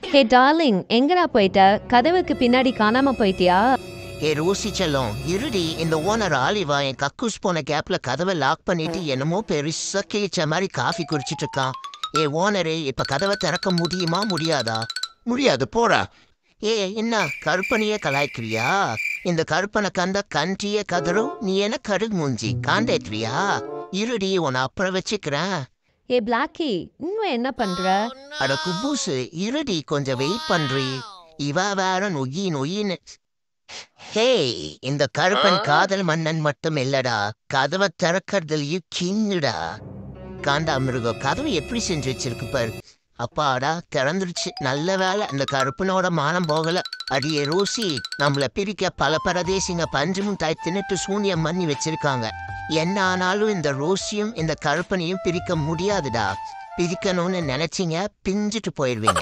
ஹே darling, எங்கடா போயிட்ட? கதவுக்கு பின்னாடி காணாம போயிட்டியா? ரோசி செல்லம் இருடி. இந்த ஓனர் ஆலிவா என் கக்கூஸ் போன கேப்ல கதவை லாக் பண்ணிட்டு என்னமோ பெருசா கிழிச்ச மாதிரி காஃபி குடிச்சிட்டு இருக்கான். ஓனரே, இப்ப கதவை திறக்க முடியுமா முடியாதா? முடியாது, போடா. என்ன கருப்பனையே கலாய்க்கிறியா? இந்த கருப்பனை கண்ட கண்டிய கதரும், நீ என்ன கரு மூஞ்சி காண்டேற்றியா? இருடி, உன்னை அப்புறம் வச்சுக்கிறேன். பிளாக்கி, இன்னும் என்ன பண்ற? அட குப்பூசு, இருடி, கொஞ்சம் வெயிட் பண்றி. இவ வேற நொய்யி நொய்யின்னு. ஹே, இந்த கருப்பன் காதல் மன்னன் மட்டும் இல்லடா, கதவை திறக்கிறதுலயும் கிங்குடா. காண்டா மிருகம், கதவை எப்படி செஞ்சு வச்சிருக்கு பாரு. அப்பாடா, திறந்துருச்சு. நல்ல வேலை, இந்த கருப்பனோட மானம் போகல. அடியே ரோசி, நம்மள பிரிக்க பல பரதேசிங்க பஞ்சுமும் தாய் தின்னுட்டு சூனியம் பண்ணி வச்சிருக்காங்க. என்ன ஆனாலும் இந்த ரோசியும் இந்த கருப்பனையும் பிரிக்க முடியாதுடா. பிரிக்கணும்னு நினைச்சீங்க, பிஞ்சிட்டு போயிடுவீங்க.